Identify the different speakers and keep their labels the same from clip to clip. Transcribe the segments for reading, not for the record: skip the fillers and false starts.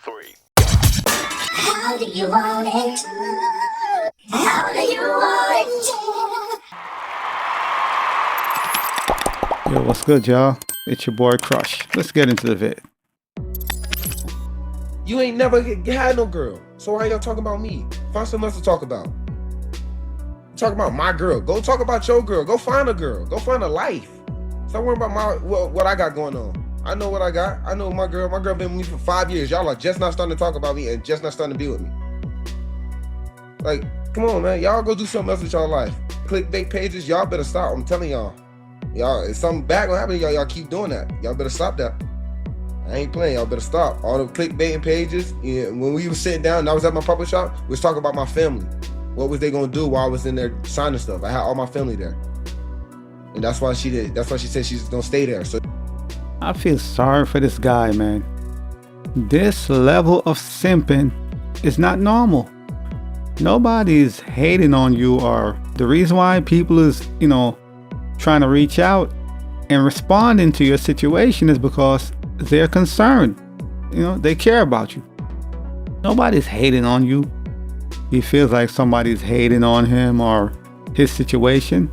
Speaker 1: 3.
Speaker 2: How do you want it? How do you want it?
Speaker 3: Yo, what's good, y'all? It's your boy Crush. Let's get into the vid.
Speaker 4: You ain't never had no girl, so why y'all talking about me? Find something else to talk about. Talk about my girl. Go talk about your girl. Go find a girl. Go find a life. Stop worrying about what I got going on. I know what I got. I know my girl. My girl been with me for 5 years. Y'all are just not starting to talk about me and just not starting to be with me. Like, come on, man. Y'all go do something else with y'all life. Clickbait pages, y'all better stop. I'm telling y'all. Y'all, if something bad gonna happen to y'all, y'all keep doing that. Y'all better stop that. I ain't playing. Y'all better stop. All the clickbaiting pages. Yeah, when we was sitting down and I was at my public shop, we was talking about my family. What was they gonna do while I was in there signing stuff? I had all my family there. And that's why she did. That's why she said she's gonna stay there. So
Speaker 3: I feel sorry for this guy, man. This level of simping is not normal. Nobody's hating on you, or the reason why people is, trying to reach out and responding to your situation is because they're concerned. They care about you. Nobody's hating on you. He feels like somebody's hating on him or his situation.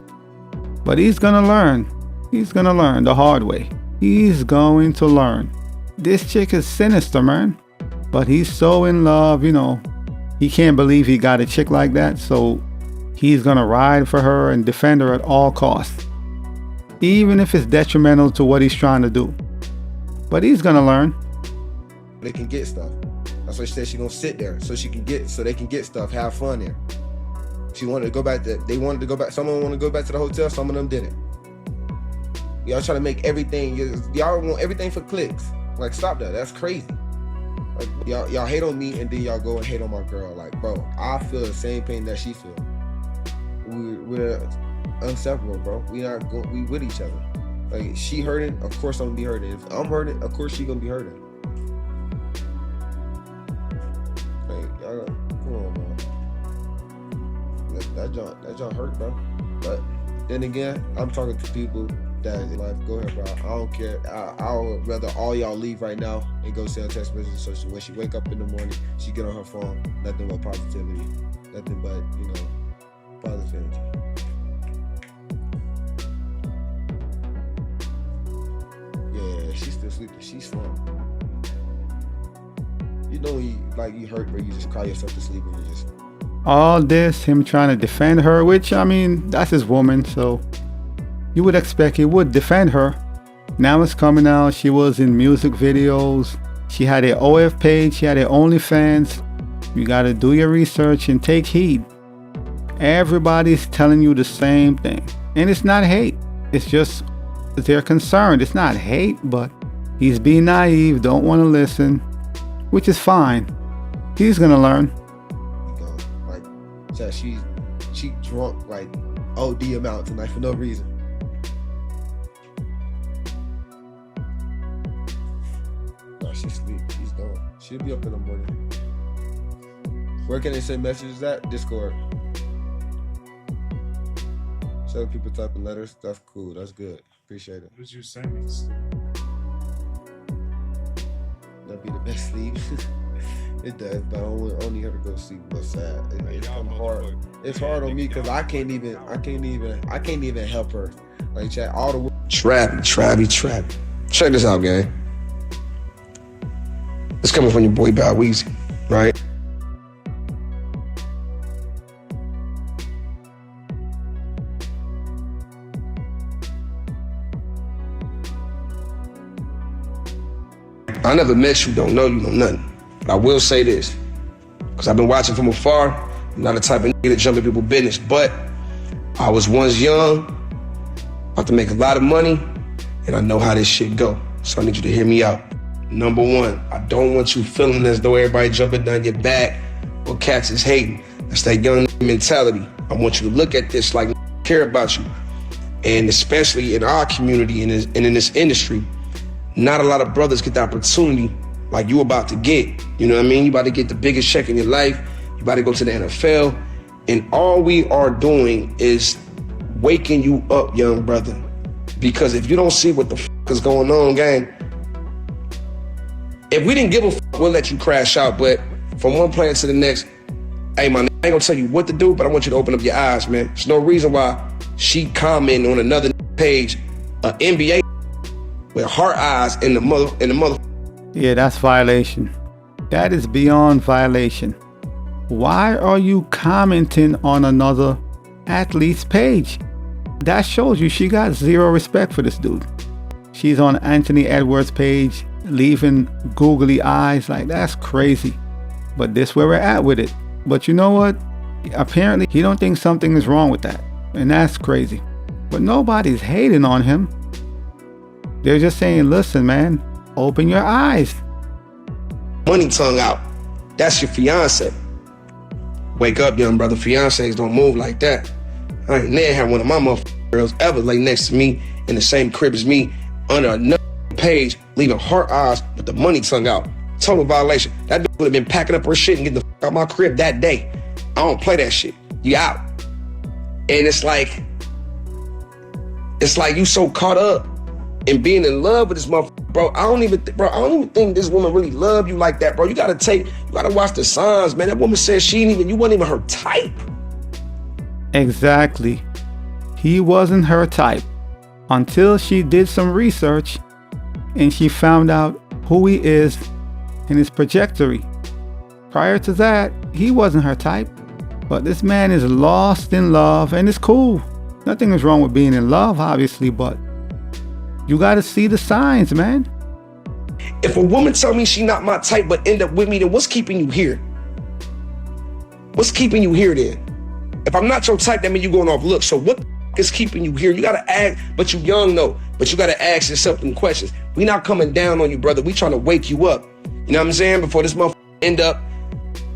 Speaker 3: But he's gonna learn. He's gonna learn the hard way. He's going to learn. This chick is sinister, man. But he's so in love, he can't believe he got a chick like that. So he's gonna ride for her and defend her at all costs, even if it's detrimental to what he's trying to do. But he's gonna learn.
Speaker 4: they can get stuff. That's why she said she's gonna sit there so they can get stuff, have fun there. She wanted to go back they wanted to go back. Some of them want to go back to the hotel, some of them didn't. Y'all trying to make everything, y'all want everything for clicks. Like, stop that. That's crazy. Like, y'all hate on me and then y'all go and hate on my girl. Like, bro, I feel the same pain that she feel. We're inseparable, bro. We with each other. Like, she hurting, of course I'm gonna be hurting. If I'm hurting, of course she gonna be hurting. Like, y'all, come on, man. That joint hurt, bro. But then again, I'm talking to people that in life, go ahead, bro. I don't care. I would rather all y'all leave right now and go send a text message so when she wake up in the morning, she get on her phone, nothing but positivity, nothing but, positive energy. Yeah, she's still sleeping. She's fine. When you hurt, where you just cry yourself to sleep and you just.
Speaker 3: All this, him trying to defend her, which, that's his woman, so you would expect he would defend her. Now it's coming out, she was in music videos, she had an OF page, she had her OnlyFans. You gotta do your research and take heed. Everybody's telling you the same thing. And it's not hate, it's just they're concerned. It's not hate, but he's being naive, don't want to listen, which is fine. He's gonna learn.
Speaker 4: She drunk like OD amount tonight for no reason. No, she sleep. She's gone. She'll be up in the morning. Where can they send messages at? Discord. 7 people typing letters. That's cool. That's good. Appreciate it.
Speaker 5: What did you send me?
Speaker 4: That'd be the best sleep. It does, but I only have to go sleep. What's sad? It's hard. It's hard on me because I can't even help her. Like, chat all the.
Speaker 6: Trappy. Check this out, gang. It's coming from your boy Bow Weezy, right? I never met you, don't know you, know nothing. But I will say this, because I've been watching from afar. I'm not the type of nigga that jump in people's business, but I was once young, about to make a lot of money, and I know how this shit go. So I need you to hear me out. Number one, I don't want you feeling as though everybody jumping down your back or cats is hating. That's that young mentality. I want you to look at this like I care about you. And especially in our community and in this industry, not a lot of brothers get the opportunity like you about to get. You know what I mean? You about to get the biggest check in your life. You about to go to the NFL. And all we are doing is waking you up, young brother. Because if you don't see what the f is going on, gang, If we didn't give a fuck, we'll let you crash out. But from one player to the next, hey, man, I ain't gonna tell you what to do, but I want you to open up your eyes, man. There's no reason why she commenting on another page, NBA with her eyes in the mother.
Speaker 3: Yeah, that's violation. That is beyond violation. Why are you commenting on another athlete's page? That shows you she got zero respect for this dude. She's on Anthony Edwards' page, leaving googly eyes. Like, that's crazy. But this where we're at with it. But you know what? Apparently, he don't think something is wrong with that. And that's crazy. But nobody's hating on him. They're just saying, listen, man, open your eyes.
Speaker 6: Money tongue out. That's your fiance. Wake up, young brother. Fiancés don't move like that. I ain't never had one of my motherfucking girls ever lay next to me in the same crib as me under another page, leaving her eyes with the money tongue out. Total violation. That bitch would have been packing up her shit and getting the fuck out my crib that day. I don't play that shit. You out. And it's like you so caught up in being in love with this motherfucker, bro. I don't even think this woman really love you like that, bro. You gotta watch the signs, man. That woman said you wasn't even her type.
Speaker 3: Exactly. He wasn't her type until she did some research and she found out who he is and his trajectory. Prior to that, he wasn't her type. But this man is lost in love, and it's cool. Nothing is wrong with being in love, obviously, but you gotta see the signs, man.
Speaker 6: If a woman tell me she not my type but end up with me, then what's keeping you here? What's keeping you here then? If I'm not your type, that means you going off looks. So what the is keeping you here? You gotta ask, but you young though. But you gotta ask yourself them questions. We not coming down on you, brother. We trying to wake you up. You know what I'm saying? Before this motherfucker end up.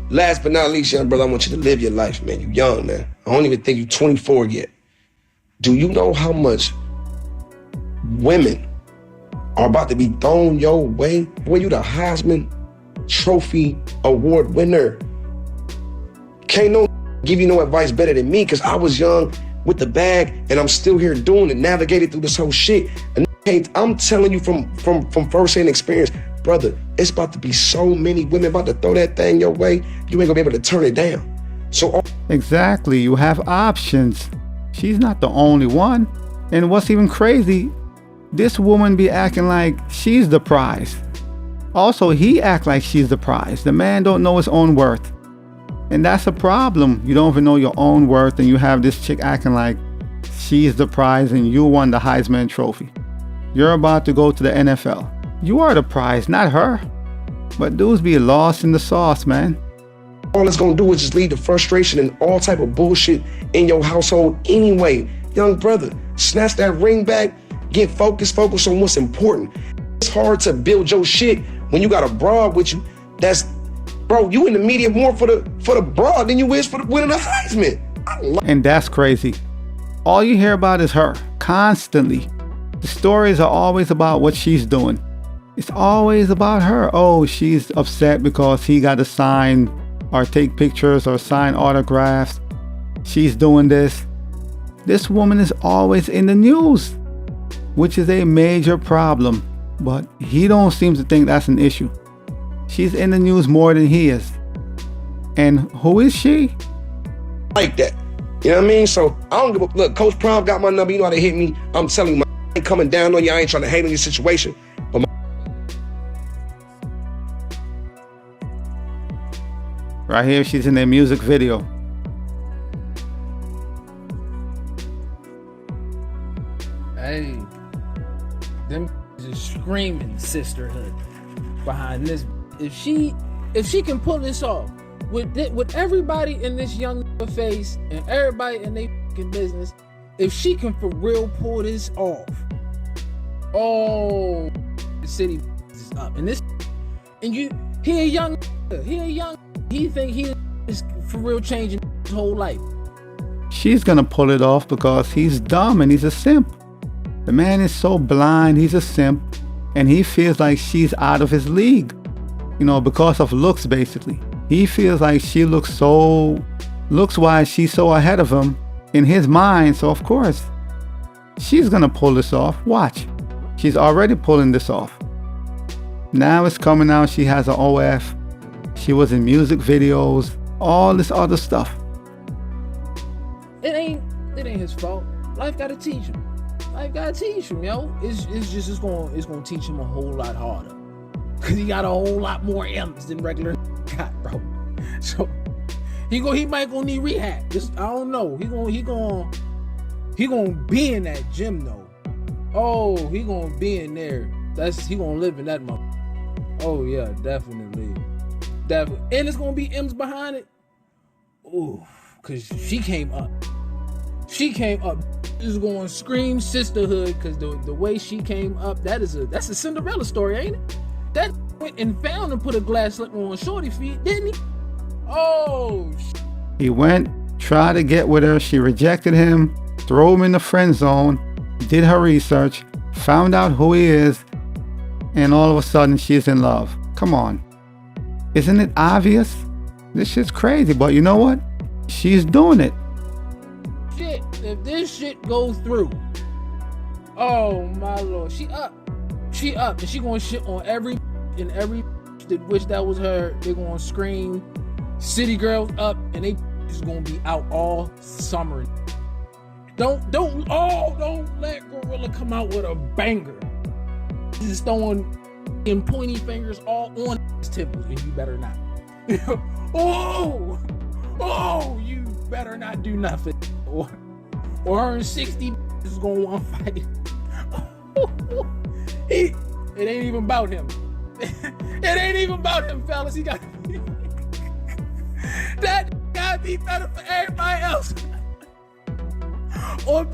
Speaker 6: Last but not least, young brother, I want you to live your life, man. You young, man. I don't even think you 24 yet. Do you know how much women are about to be thrown your way? Boy, you the Heisman Trophy Award winner. Can't no give you no advice better than me, because I was young with the bag and I'm still here doing it, navigating through this whole shit. And I'm telling you from first-hand experience, brother, it's about to be so many women about to throw that thing your way, you ain't gonna be able to turn it down. So
Speaker 3: exactly, you have options. She's not the only one. And what's even crazy, this woman be acting like she's the prize. Also, he act like she's the prize. The man don't know his own worth. And that's a problem. You don't even know your own worth, and you have this chick acting like she's the prize and you won the Heisman Trophy. You're about to go to the NFL. You are the prize, not her. But dudes be lost in the sauce, man.
Speaker 6: All it's gonna do is just lead to frustration and all type of bullshit in your household anyway. Young brother, snatch that ring back, get focused on what's important. It's hard to build your shit when you got a broad with you. Bro, you in the media more for the broad than you is for the winning the Heisman.
Speaker 3: And that's crazy. All you hear about is her, constantly. The stories are always about what she's doing. It's always about her. Oh, she's upset because he got to sign or take pictures or sign autographs. She's doing this. This woman is always in the news, which is a major problem. But he don't seem to think that's an issue. She's in the news more than he is. And who is she?
Speaker 6: Like that. You know what I mean? So I don't give a look. Coach Prom got my number. You know how to hit me. I'm telling you, I ain't coming down on you. I ain't trying to hate on your situation. But
Speaker 3: right here, she's in their music video.
Speaker 1: Hey, them is screaming sisterhood behind this. If she can pull this off with everybody in this young face and everybody in their fucking business, if she can for real pull this off, oh, the city is up. And he think he is for real changing his whole life.
Speaker 3: She's gonna pull it off because he's dumb and he's a simp. The man is so blind, he's a simp, and he feels like she's out of his league. You know, because of looks, basically. He feels like she looks-wise, she's so ahead of him in his mind. So, of course, she's gonna pull this off. Watch. She's already pulling this off. Now it's coming out she has an OF. She was in music videos, all this other stuff.
Speaker 1: It ain't his fault. Life gotta teach him. Life gotta teach him, yo. It's gonna teach him a whole lot harder. Cause he got a whole lot more M's than regular got, bro. So he might gonna need rehab. I don't know. He gonna be in that gym though. Oh, he gonna be in there. He gonna live in that mother. Oh yeah, definitely. And it's gonna be M's behind it. Ooh, cause she came up. Is going to scream sisterhood because the way she came up, that's a Cinderella story, ain't it? That went and found and put a glass slipper on Shorty's feet, didn't he? Oh,
Speaker 3: he went, tried to get with her. She rejected him, threw him in the friend zone, did her research, found out who he is, and all of a sudden she's in love. Come on. Isn't it obvious? This shit's crazy, but you know what? She's doing it.
Speaker 1: Shit, if this shit goes through, oh my lord, she up, and she gonna shit on every that wish that was her. They gonna scream, city girls up, and they just gonna be out all summer. Don't let Gorilla come out with a banger. Just throwing and pointy fingers all on his temples, and you better not. Oh, you better not do nothing. Or her and 60 is gonna want to fight. It ain't even about him. It ain't even about him, fellas. He got that gotta be better for everybody else. Or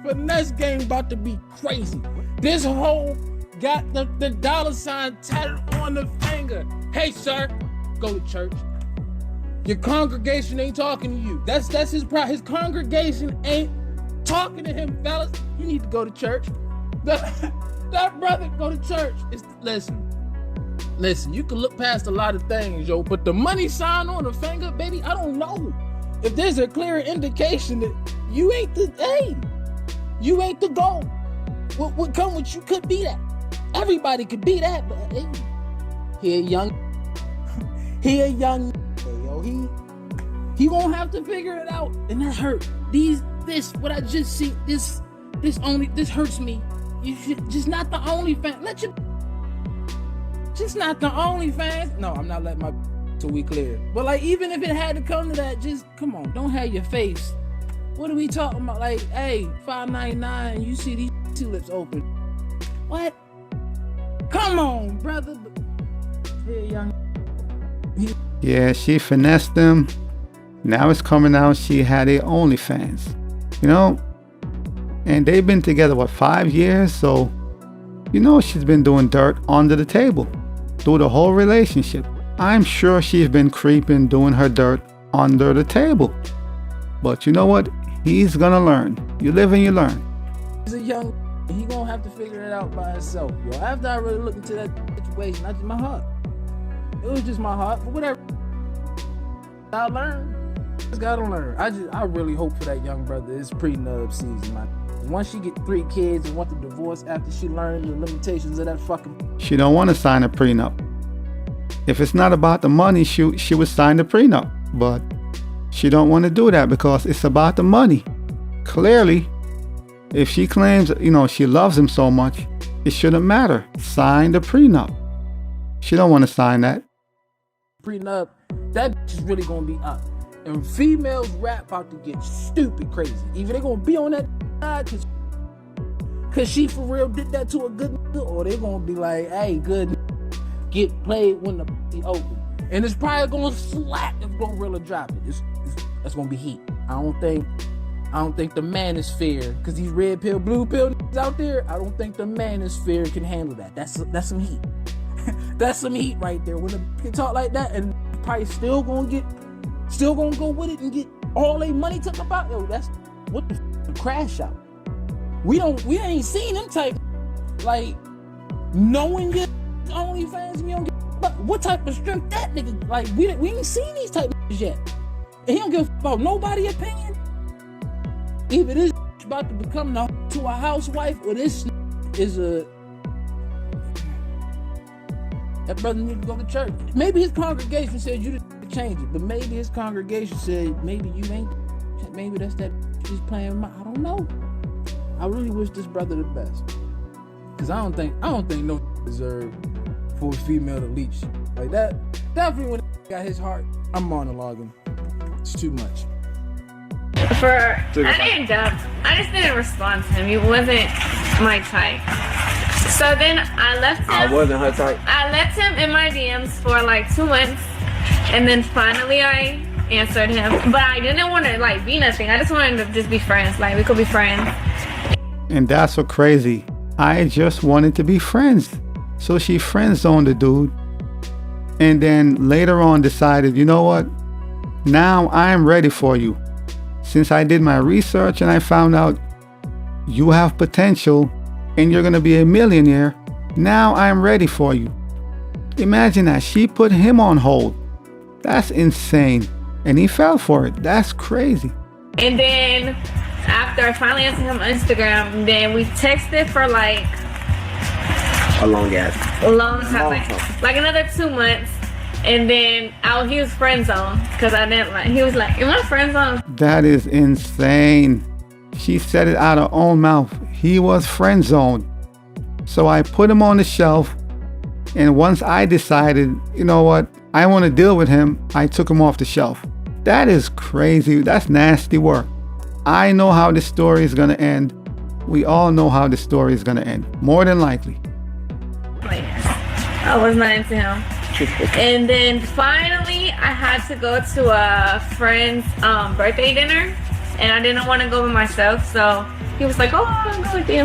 Speaker 1: finesse game about to be crazy. This hoe got the dollar sign tatted on the finger. Hey, sir, go to church. Your congregation ain't talking to you. That's his problem. His congregation ain't talking to him, fellas. You need to go to church. That brother go to church. Listen, you can look past a lot of things, yo, but the money sign on the finger, baby, I don't know. If there's a clear indication that you ain't the goal. What come with you could be that. Everybody could be that, but hey, he a young, yo, he gonna have to figure it out, and that hurt. What I just see, this hurts me. You should just not the only fan. Just not the only fans. No, I'm not letting my so we clear. But like, even if it had to come to that, just come on, don't have your face. What are we talking about? Like, hey, $5.99, you see these two lips open. What? Come on, brother.
Speaker 3: Yeah, she finessed them. Now it's coming out she had a OnlyFans. You know? And they've been together, 5 years? So, you know she's been doing dirt under the table through the whole relationship. I'm sure she's been creeping, doing her dirt under the table. But you know what? He's gonna learn. You live and you learn.
Speaker 1: He's a young, he gonna have to figure it out by himself, yo. After I really looked into that situation, not just my heart. It was just my heart, but whatever. I learned. Just gotta learn. I really hope for that young brother. It's prenup season, man. Once she get 3 kids and want the divorce after she learned the limitations of that fucking...
Speaker 3: She don't want to sign a prenup. If it's not about the money, she would sign the prenup. But she don't want to do that because it's about the money. Clearly, if she claims, she loves him so much, it shouldn't matter. Sign the prenup. She don't want to sign that.
Speaker 1: Prenup, that bitch is really gonna be up. And females rap about to get stupid crazy. Either they gonna be on that side cause she for real did that to a good nigga, or they gonna be like, hey, good get played when the open. And it's probably gonna slap if Gorilla drop it. That's gonna be heat. I don't think the manosphere, cause these red pill, blue pill out there, I don't think the manosphere can handle that. That's some heat. That's some heat right there. When they talk like that, and probably still gonna go with it and get all their money took about. Yo, that's what the crash out. We ain't seen them type, like, knowing your OnlyFans and you don't get, but what type of strength that nigga, like, we ain't seen these type of yet. And he don't give a about nobody's opinion. Either this about to become to a housewife, or this is a... That brother need to go to church. Maybe his congregation said you didn't change it, but maybe his congregation said maybe you ain't. Maybe that's that she's playing with I don't know. I really wish this brother the best, cause I don't think no deserve for a female to leech like that. Definitely when got his heart, I'm monologuing. It's too much.
Speaker 5: I didn't doubt. I just didn't respond to him. He wasn't my type. So then I left him.
Speaker 7: I wasn't her type.
Speaker 5: I left him in my DMs for like 2 months, and then finally I answered him. But I didn't want to like be nothing. I just wanted to just be friends. Like we could be friends.
Speaker 3: And that's what crazy. I just wanted to be friends. So she friend zoned the dude. And then later on decided, you know what? Now I'm ready for you. Since I did my research and I found out you have potential and you're going to be a millionaire, now I'm ready for you. Imagine that. She put him on hold. That's insane. And he fell for it. That's crazy.
Speaker 5: And then after I finally answered him on Instagram, then we texted for like
Speaker 7: A long
Speaker 5: time, like another 2 months. And then he was friend zoned because I didn't like. He was like, "Am I friend zoned?"
Speaker 3: That is insane. She said it out of her own mouth. He was friend zoned. So I put him on the shelf. And once I decided, you know what, I want to deal with him, I took him off the shelf. That is crazy. That's nasty work. I know how this story is going to end. We all know how the story is going to end. More than likely.
Speaker 5: Like, I was not into him. And then finally, I had to go to a friend's birthday dinner, and I didn't want to go by myself, so he was like, "Oh, I'll go with you."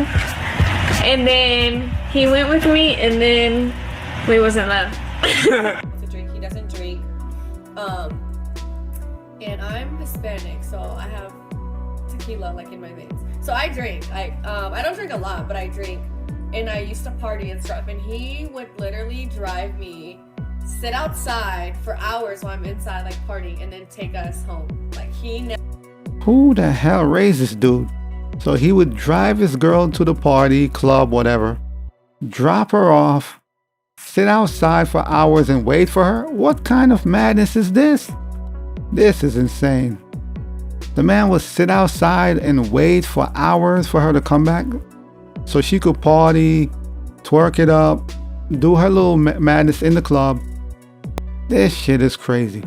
Speaker 5: And then he went with me, and then we was in love.
Speaker 8: To drink, he doesn't drink. And I'm Hispanic, so I have tequila like in my veins. So I drink. I don't drink a lot, but I drink. And I used to party and stuff, and he would literally drive me, sit outside for hours while I'm inside like partying, and then take us home. Like
Speaker 3: Who the hell raised this dude? So he would drive his girl to the party, club, whatever, drop her off, sit outside for hours and wait for her? What kind of madness is this? This is insane. The man would sit outside and wait for hours for her to come back so she could party, twerk it up, do her little madness in the club. This shit is crazy.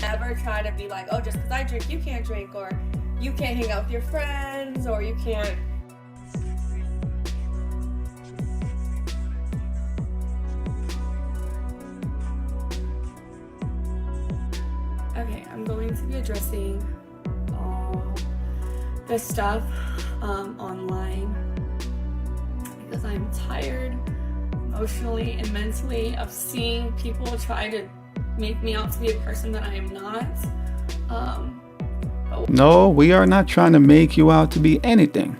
Speaker 8: never try to be like, oh, just because I drink, you can't drink, or you can't hang out with your friends, or you can't. Okay, I'm going to be addressing all this stuff online because I'm tired emotionally and mentally of seeing people try to make me out to be a person that I am not.
Speaker 3: No, we are not trying to make you out to be anything.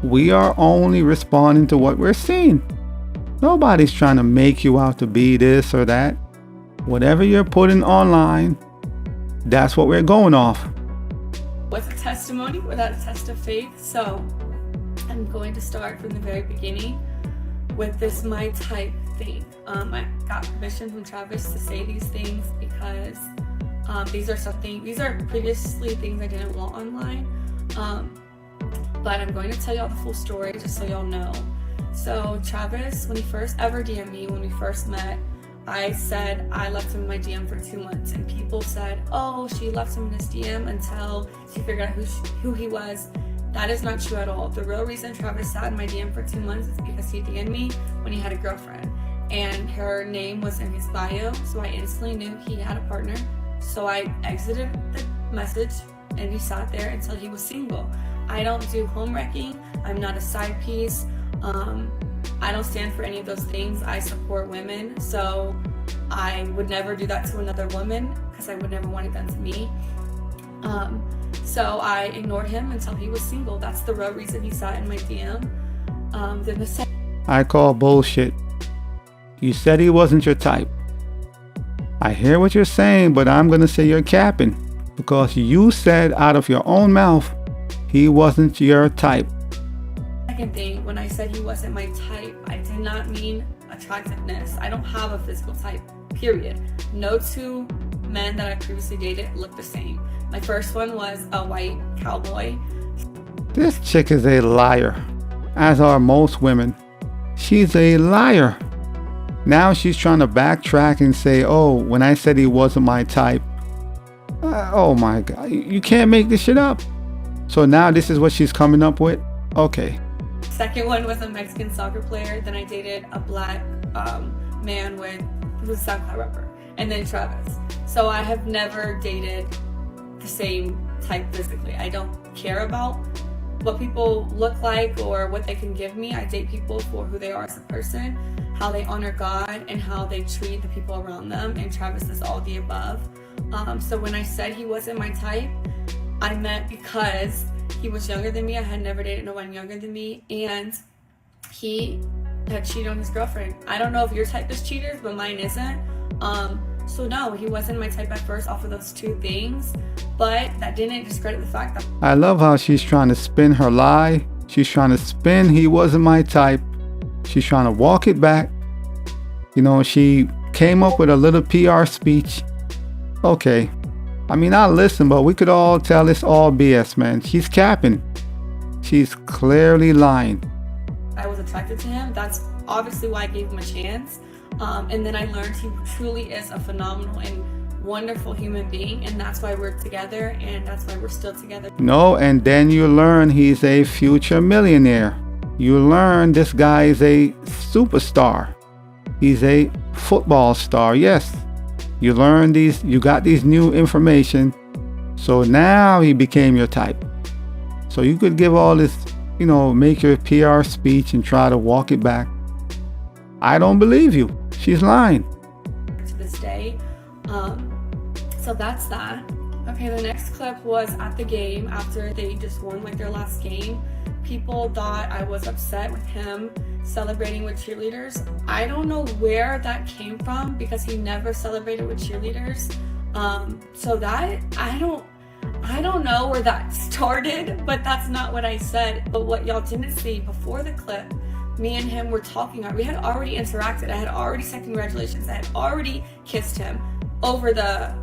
Speaker 3: We are only responding to what we're seeing. Nobody's trying to make you out to be this or that. Whatever you're putting online, that's what we're going off.
Speaker 8: With a testimony, without a test of faith. So I'm going to start from the very beginning with this my type thing. I got permission from Travis to say these things because these are previously things I didn't want online. But I'm going to tell y'all the full story just so y'all know. So Travis, when he first ever DM'd me, when we first met, I said I left him in my DM for 2 months, and people said, oh, she left him in his DM until she figured out who he was. That is not true at all. The real reason Travis sat in my DM for 2 months is because he DM'd me when he had a girlfriend, and her name was in his bio, so I instantly knew he had a partner. So I exited the message, and he sat there until he was single. I don't do home wrecking. I'm not a side piece. I don't stand for any of those things. I support women, so I would never do that to another woman because I would never want it done to me. So I ignored him until he was single. That's the real reason he sat in my DM.
Speaker 3: I call bullshit. You said he wasn't your type. I hear what you're saying, but I'm gonna say you're capping because you said out of your own mouth he wasn't your type.
Speaker 8: Second thing, when I said he wasn't my type, I did not mean attractiveness. I don't have a physical type, period. No two men that I previously dated look the same. My first one was a white cowboy.
Speaker 3: This chick is a liar, as are most women. She's a liar. Now she's trying to backtrack and say, oh, when I said he wasn't my type. Oh my God, you can't make this shit up. So now this is what she's coming up with? Okay.
Speaker 8: Second one was a Mexican soccer player. Then I dated a black man who was a SoundCloud rapper. And then Travis. So I have never dated the same type physically. I don't care about what people look like or what they can give me. I date people for who they are as a person, how they honor God, and how they treat the people around them. And Travis is all the above. So when I said he wasn't my type, I meant because he was younger than me. I had never dated no one younger than me, and he had cheated on his girlfriend. I don't know if your type is cheaters, but mine isn't. So no, he wasn't my type at first off of those two things, but that didn't discredit the fact that
Speaker 3: I love how she's trying to spin her lie. She's trying to spin he wasn't my type. She's trying to walk it back. You know, she came up with a little PR speech. Okay. I mean, I'll listen, but we could all tell it's all BS, man. She's capping. She's clearly lying.
Speaker 8: I was attracted to him. That's obviously why I gave him a chance. And then I learned he truly is a phenomenal and wonderful human being, and that's why we're together, and that's why we're still together.
Speaker 3: No, and then you learn he's a future millionaire. You learn this guy is a superstar. He's a football star. Yes, you learn you got these new information. So now he became your type. So you could give all this, you know, make your PR speech and try to walk it back. I don't believe you. She's lying.
Speaker 8: To this day. So that's that. Okay, the next clip was at the game after they just won like their last game. People thought I was upset with him celebrating with cheerleaders. I don't know where that came from because he never celebrated with cheerleaders. So that I don't know where that started, but that's not what I said. But what y'all didn't see before the clip, me and him were talking. We had already interacted. I had already said congratulations. I had already kissed him over the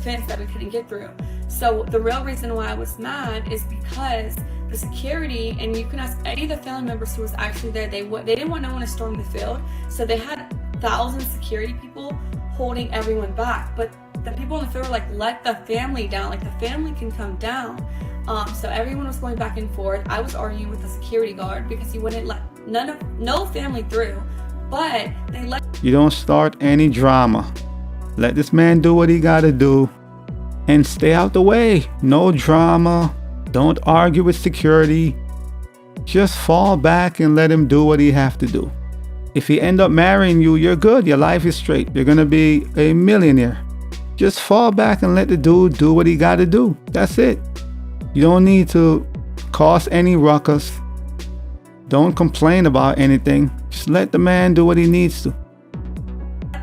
Speaker 8: fence that we couldn't get through. So the real reason why I was mad is because the security, and you can ask any of the family members who was actually there, they didn't want no one to storm the field. So they had thousands of security people holding everyone back. But the people in the field were like, let the family down. Like, the family can come down. So everyone was going back and forth. I was arguing with the security guard because he wouldn't let no family through, but they let.
Speaker 3: You don't start any drama. Let this man do what he gotta do and stay out the way. No drama. Don't argue with security. Just fall back and let him do what he have to do. If he end up marrying you, you're good. Your life is straight. You're gonna be a millionaire. Just fall back and let the dude do what he gotta do. That's it. You don't need to cause any ruckus. Don't complain about anything. Just let the man do what he needs to.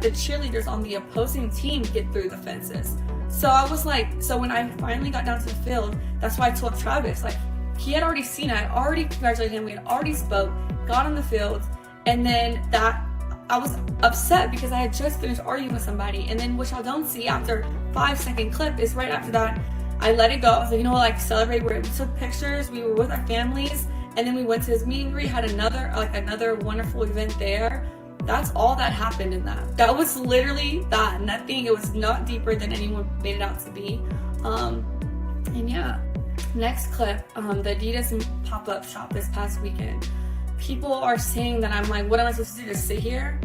Speaker 8: The cheerleaders on the opposing team get through the fences. So I was like, so when I finally got down to the field, that's why I told Travis, like, he had already seen it. I had already congratulated him. We had already spoke, got on the field, and then I was upset because I had just finished arguing with somebody. And then what y'all don't see after 5-second clip is right after that, I let it go. I was like, you know what, like, celebrate. We took pictures. We were with our families. And then we went to his meet and greet, had another wonderful event there. That's all that happened in that. That was literally that. Nothing, it was not deeper than anyone made it out to be. And yeah. Next clip, the Adidas pop-up shop this past weekend. People are saying that I'm like, what am I supposed to do, just sit here?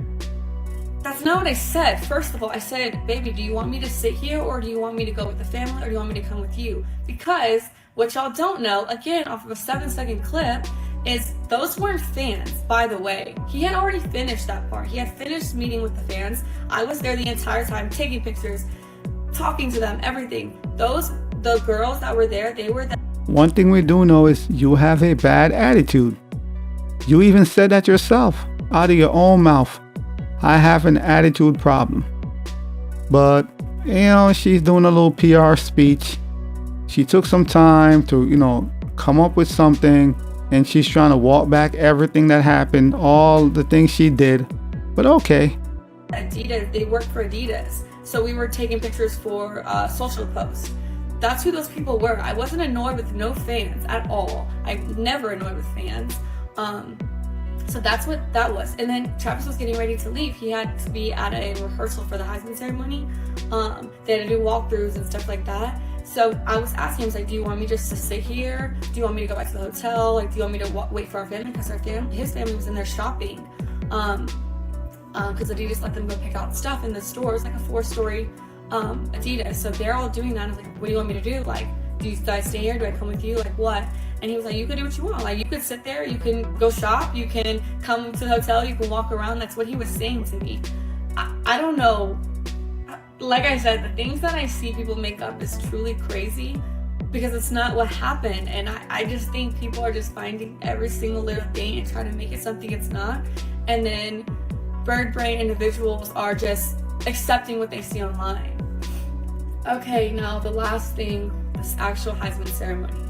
Speaker 8: That's not what I said. First of all, I said, baby, do you want me to sit here, or do you want me to go with the family, or do you want me to come with you? Because what y'all don't know, again, off of a 7-second clip, is those weren't fans, by the way. He had already finished that part. He had finished meeting with the fans. I was there the entire time, taking pictures, talking to them, everything. The girls that were there, they were there.
Speaker 3: One thing we do know is you have a bad attitude. You even said that yourself, out of your own mouth. I have an attitude problem. But, you know, she's doing a little PR speech. She took some time to, you know, come up with something, and she's trying to walk back everything that happened, all the things she did. But okay.
Speaker 8: Adidas, they worked for Adidas. So we were taking pictures for social posts. That's who those people were. I wasn't annoyed with no fans at all. I'm never annoyed with fans. So that's what that was. And then Travis was getting ready to leave. He had to be at a rehearsal for the Heisman ceremony. They had to do walkthroughs and stuff like that. So I was asking him, I was like, do you want me just to sit here? Do you want me to go back to the hotel? Like, do you want me to wait for our family? Because his family was in there shopping. Because Adidas let them go pick out stuff in the store. It's like a 4-story Adidas. So they're all doing that. I was like, what do you want me to do? Like, do I stay here? Do I come with you? Like, what? And he was like, you can do what you want. Like, you could sit there, you can go shop, you can come to the hotel, you can walk around. That's what he was saying to me. I don't know. Like I said, the things that I see people make up is truly crazy because it's not what happened. And I just think people are just finding every single little thing and trying to make it something it's not. And then bird brain individuals are just accepting what they see online. Okay, now the last thing, this actual Heisman ceremony.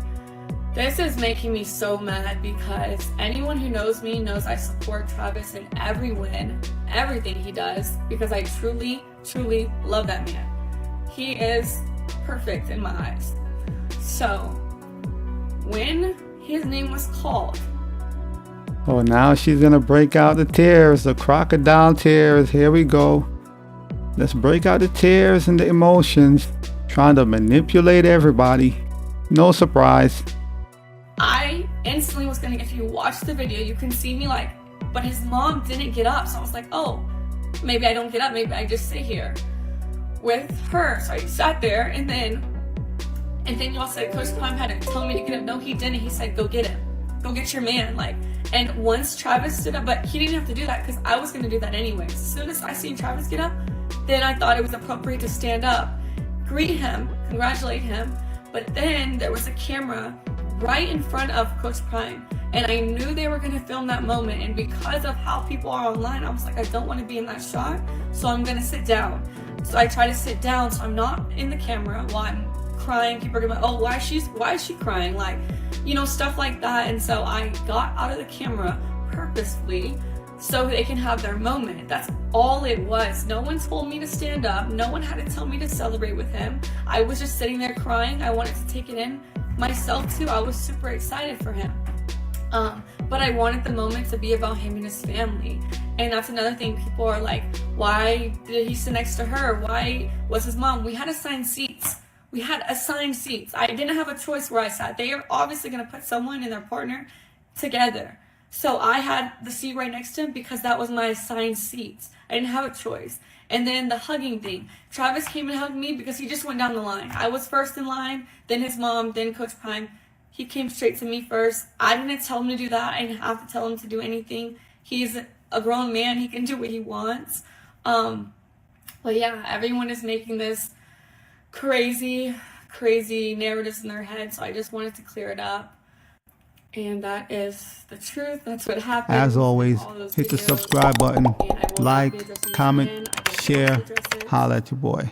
Speaker 8: This is making me so mad because anyone who knows me knows I support Travis in every win, everything he does, because I truly, truly love that man. He is perfect in my eyes. So, when his name was called,
Speaker 3: Oh, now she's gonna break out the tears, the crocodile tears. Here we go. Let's break out the tears and the emotions, trying to manipulate everybody. No surprise.
Speaker 8: I instantly was gonna, if you watch the video, you can see me like, but his mom didn't get up. So I was like, oh, maybe I don't get up. Maybe I just sit here with her. So I sat there and then y'all said, Coach Prime had to tell me to get up. No, he didn't. He said, go get him. Go get your man. Like, and once Travis stood up, but he didn't have to do that because I was gonna do that anyways. As soon as I seen Travis get up, then I thought it was appropriate to stand up, greet him, congratulate him. But then there was a camera right in front of Coach Prime, and I knew they were gonna film that moment, and because of how people are online, I was like, I don't want to be in that shot, so I'm gonna sit down. So I try to sit down so I'm not in the camera while I'm crying. People are gonna be like, oh, why is she crying? Like, you know, stuff like that. And so I got out of the camera purposefully so they can have their moment. That's all it was. No one told me to stand up. No one had to tell me to celebrate with him. I was just sitting there crying. I wanted to take it in myself too. I was super excited for him. But I wanted the moment to be about him and his family. And that's another thing. People are like, why did he sit next to her? Why was his mom? We had assigned seats. I didn't have a choice where I sat. They are obviously going to put someone and their partner together. So I had the seat right next to him because that was my assigned seats. I didn't have a choice. And then the hugging thing. Travis came and hugged me because he just went down the line. I was first in line, then his mom, then Coach Prime. He came straight to me first. I didn't tell him to do that. I didn't have to tell him to do anything. He's a grown man. He can do what he wants. But yeah, everyone is making this crazy narratives in their head. So I just wanted to clear it up. And that is the truth. That's what happened.
Speaker 3: As always, hit the subscribe button, like, comment, share, holla at your boy.